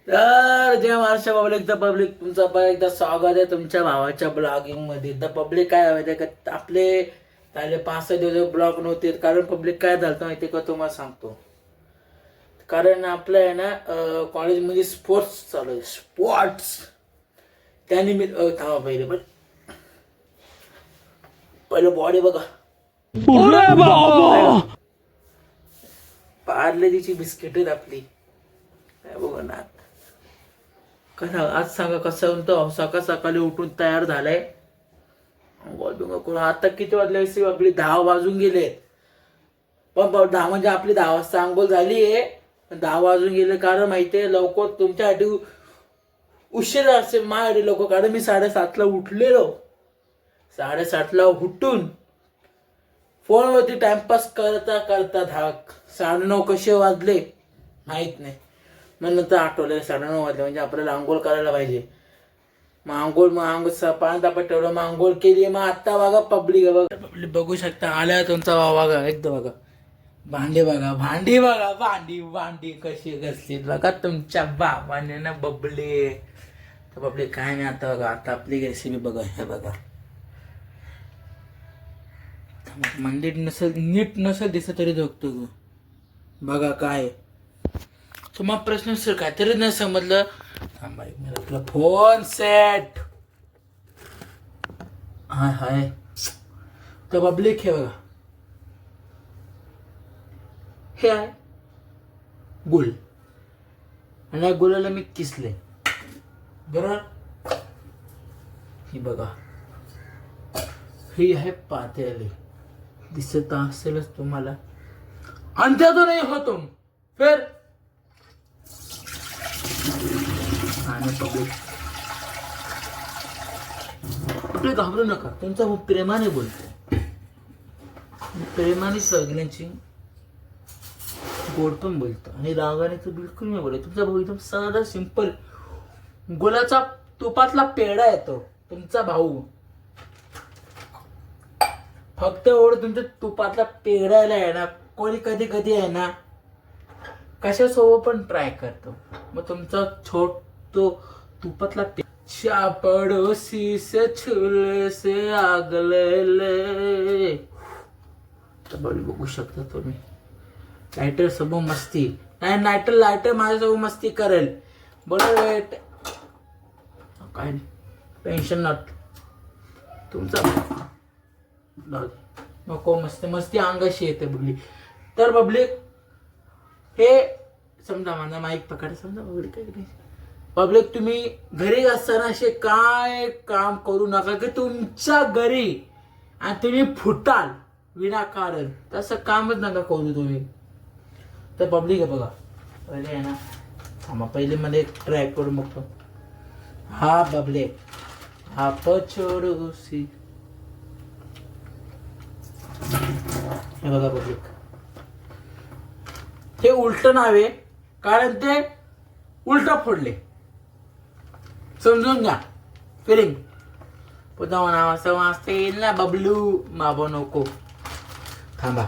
तर जय महाराष्ट्र पब्लिक तुमचं परत एकदा स्वागत आहे तुमच्या भावाच्या ब्लॉगिंग मध्ये. तर पब्लिक काय माहिती का, आपले पहिले 5-6 दिवस ब्लॉग नव्हते. कारण पब्लिक काय झालं माहिती का, तुम्हाला सांगतो. कारण आपलं आहे ना कॉलेजमध्ये स्पोर्ट्स चालू आहे. स्पोर्ट्स त्यानिमित्त थांबा पहिलं बॉडी बघा. पार्लेजीची बिस्किट आहेत आपली. काय बघा ना, कसा आज सांगा कसं म्हणतो. सकाळ सकाळी उठून तयार झालाय. आता किती वाजले, आपली 10 वाजून गेले. पण 10 म्हणजे आपली 10 वाजता आंघोळ झाली आहे. 10 वाजून गेले कारण माहितीये लवकर तुमच्यासाठी उशीर असेल माझ्यासाठी लोक. कारण मी 7:30ला उठलेलो. 7:30ला उठून फोनवरती टाइमपास करता 9:30 कसे वाजले माहित नाही. मग नंतर आठवलं 9:30 वाजले म्हणजे आपल्याला आंघोळ करायला पाहिजे. मग आंघोळ पाणी तापत ठेवलं. मग आंघोळ केली. मग आता बघा पब्लिक बघू शकता आल्या तुमचा भाव बघा. एकदम बघा भांडी बघा. भांडी कशी घसली बघा तुमच्या बाबाने ना बबली. तर पब्लिक काय नाही. आता बघा आता आपली रेसिपी बघा. हे बघा मंदिर नीट नसेल दिसत तरी झोपतो बघा. काय तुम्हाला प्रश्न असेल काहीतरी नाही समजलं. थांबा एक मिनिट, आपला फोन सेट. हाय तर पब्लिक हे बघा. हे आहे गुल आणि या गुलाला मी किसले बरोबर. ही बघा ही आहे पातेली. दिसत असेलच तुम्हाला. आणि त्यातूनही होतो फिर आणि पब्लिक घाबरू नका. तुमचा खूप प्रेमाने बोलतो. प्रेमाने सगळ्यांची गोड पण बोलतो आणि रागाने तर बिलकुल नाही बोलत. तुमचा भाऊ एकदम साधा सिंपल गुलाचा तुपातला पेढा येतो तुमचा भाऊ. फक्त एवढं तुमच्या तुपातला पेढायला आहे ना. कोणी कधी आहे ना कशासोबत पण ट्राय करतो. मग तुमचा छोटो तुपातला पडोसी से छुले से आगले. तर बघू शकता तुम्ही. लायटर सोबत मस्ती नाही. लायटर माझ्यासोबत मस्ती करेल बरोबर. काय टेन्शन नट तुमचा नको. मस्ती अंगाशी येते बघली. तर पब्लिक हे समजा माझा माईक पकड. समजा पब्लिक तुम्ही घरी असताना असे काय काम करू नका की तुमच्या घरी आणि तुम्ही फुटाल विनाकारण. तसं कामच नका करू तुम्ही. तर पब्लिक आहे बघा. पहिले आहे ना थांबा पहिले मला एक ट्राय करून बघतो. हा पब्लिक हा पछोडूसी. हे बघा पब्लिक हे उलट नाव आहे कारण ते उलट फोडले. समजून घ्या फिलिंग. पुन्हा नाव असं वाचता येईल ना. बबलू माबो नको. थांबा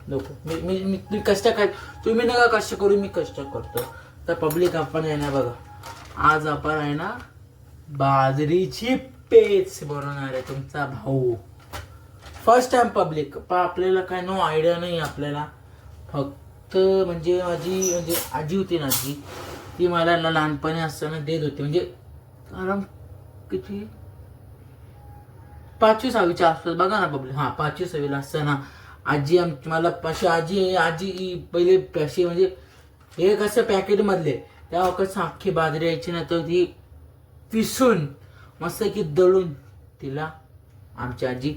नको. मी कष्ट कर. तुम्ही नका कष्ट करू. मी कष्ट करतो. तर पब्लिक आपण आहे ना बघा. आज आपण आहे ना बाजरीची पेच बनवणार आहे तुमचा भाऊ. First time public. आपल्याला काय नो आयडिया नाही आपल्याला. फक्त म्हणजे माझी आजी होती ना. आजी ती मला लहानपणी असताना देत होती. म्हणजे कारण किती 5वी-6वीच्या आसपास बघा ना पब्लिक. 5वी-6वीला असताना आजी मला आजी पहिले कशी म्हणजे हे कसं पॅकेट मधले तेव्हा कसं अख्खी बाजरी यायची ना. तर ती पिसून मस्त की दळून तिला आमची आजी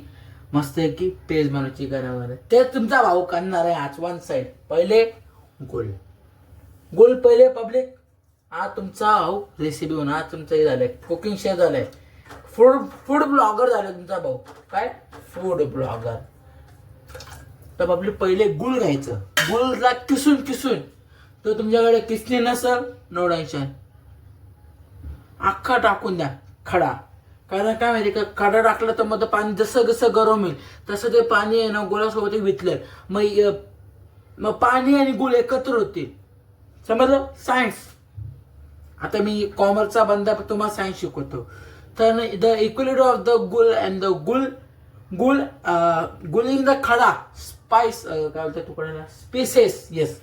मस्त की पेज बनवायची घरावर. ते तुमचा भाऊ करणार आहे. आज वन साइड पहिले गुल पहिले पब्लिक. हा तुमचा भाऊ रेसिपी होणार. तुमचं हे झालंय कुकिंग शेफ झालंय. फूड ब्लॉगर झालं तुमचा भाऊ. काय फूड ब्लॉगर. तर पब्लिक पहिले गुळ घ्यायचं. गुळला किसून तर तुमच्याकडे किसणी नसेल नो टेन्शन. अख्खा टाकून द्या खडा. कारण काय माहिती का, खडा टाकलं तर मग पाणी जसं जसं गरम होईल तसं ते पाणी आहे ना गुळासोबत वितलं, मग पाणी आणि गुळ एकत्र होतील. समजलं सायन्स. आता मी कॉमर्सचा बंदा तुम्हाला सायन्स शिकवतो. तर द इक्विलिटी ऑफ द गुळ अँड द गुळ इन द खडा स्पाइस काय बोलतात तुकड्याला, स्पेसेस. येस,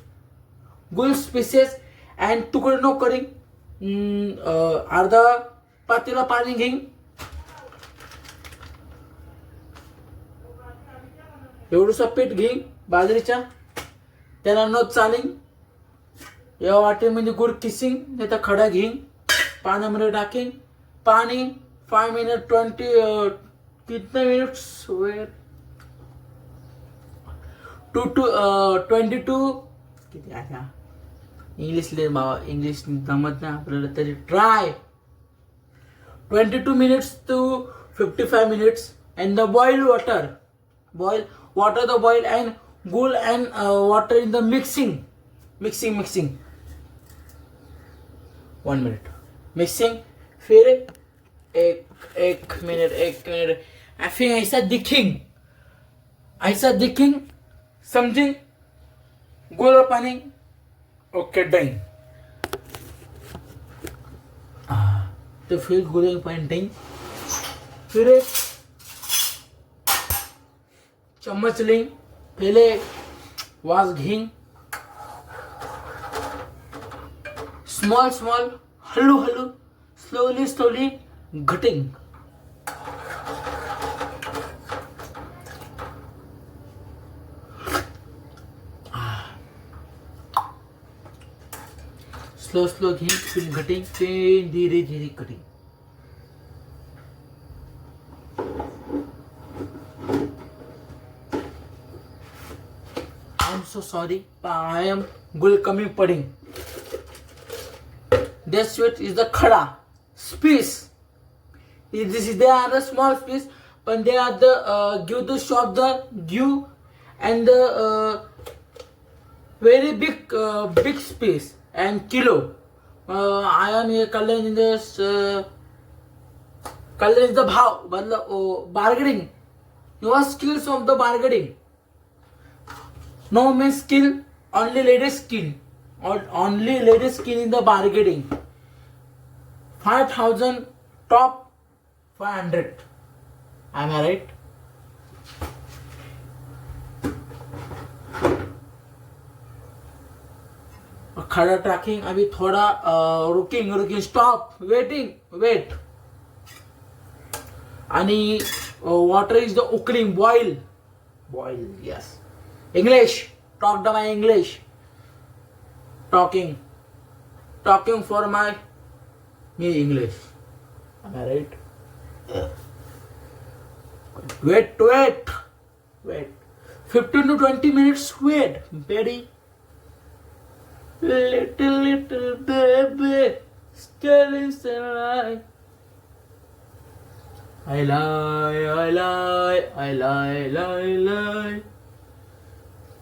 गुळ स्पेसेस अँड तुकडे नो करिंग. अर्धा पातेला पाणी घेईन, एवढंसं पीठ घेईन बाजरीच्या, त्याला न चालिंग, या वाटेमध्ये गुड किसिंग नाही तर खडा घेईन, पाण्यामध्ये टाकीन. पाणी 5 मिनिट 20 कितने मिनिट्स वेळ 22 किती आहे इंग्लिश जमत नाही आपल्याला तरी try 22 minutes to 55 minutes. And the boil water the boil and gul and water in the mixing 1 minute mixing. फिर एक मिनट फिर ऐसा दिखिंग समझिंग गुड़ और पानी. Okay done. तो फिर गुड़ और पानी डन. फिर एक चम्मच लें, पहले वास घें, स्मॉल हल्लू स्लोली घटिंग. स्लो घें, फिर घटिंग, फिर धीरे cutting. I'm so sorry, I am गुल कमी pudding. That sweet is the khada piece. They are the small piece, but they are the give the shop the give and the very big space and kilo. I am here calling in this calling is the bhav, मतलब bargaining. No skills of the bargaining. No men's skill, only ladies skill. Only ladies skill in the bargaining. 5,000 top 500. Am I right? खड़ा trekking अभी थोड़ा रुकिंग stop weight. आणि water is the uckling boil. Yes. English. Talk to my English. Talking for my me English. Am I right? Wait. 15 to 20 minutes wait. Baby. Little baby. Still inside. I lie.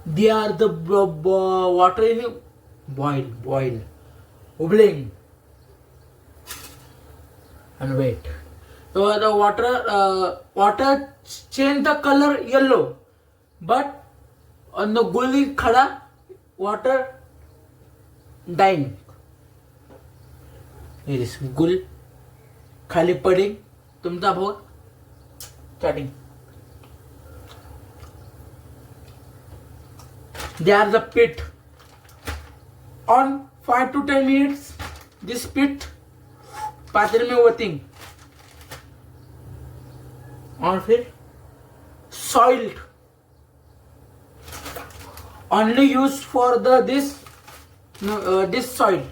They are the water in boil, bubbling, and wait. So the water change the color yellow, but on the gulli khada water dying. It is गुल खाली pudding तुमचा भाऊ starting. They are the pit. On 5 to 10 minutes, this pit पात्र में वतिंग. और फिर soiled. Only used for this soil.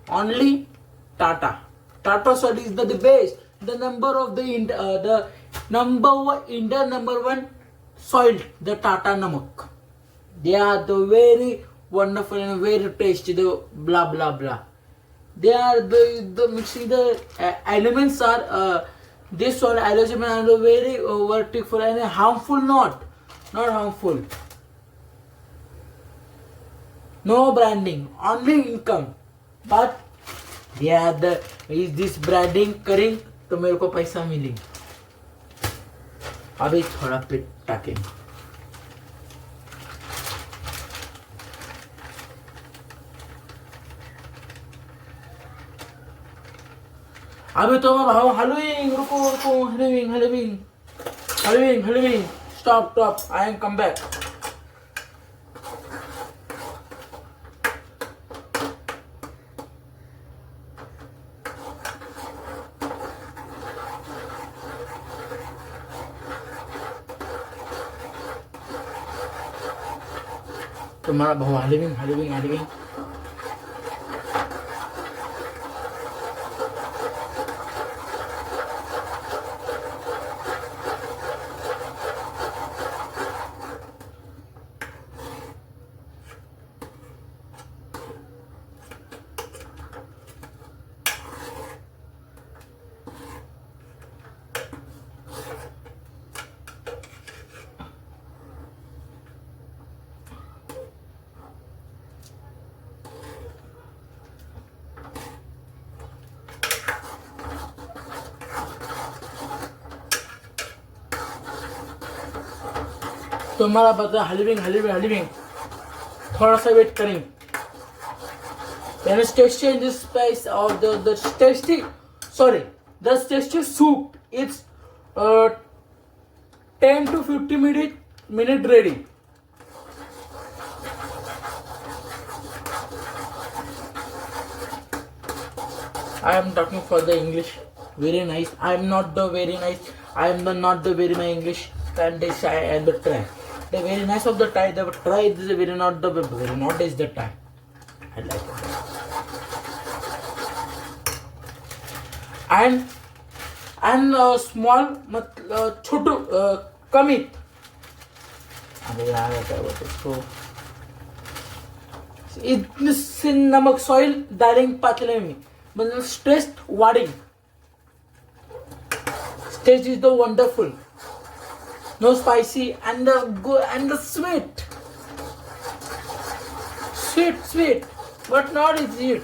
Only Tata soil is the best. The number of the number one soil, the Tata Namak. They are the very wonderful and very tasty. The blah blah blah. They are the mixing the elements are this soil elements are very vertical and harmful not harmful. No branding, only income. But they are is this branding करिंग तो मेरे को पैसा milli. अभी थोड़ा पिट टाकेंगे। अभी तो मैं भाव हलविंग, रुको रुको, हलविंग हलविंग हलविंग हलविंग, stop stop, I am come back. तुम्हारा भाव हलविंग हलविंग हलविंग। तुम्हारा पता हलविंग हलविंग हलविंग, थोड़ा सा वेट करेंगे। tasty in this spice of the tasty, sorry, the tasty soup is 10 to 50 minute ready. I am talking for the English, very nice. I am not the very nice. I am the not the very my English. And this I and the try. The very nice of the Thai, the try is very not the very not is the Thai. I like it. And small छोटू कमी। अरे यार क्या बोलते इसको, इतने नमक soil डालेंगे पातले में, मतलब टेस्ट वार्डिंग। Taste is the wonderful, no spicy and the good and the sweet, but not is it.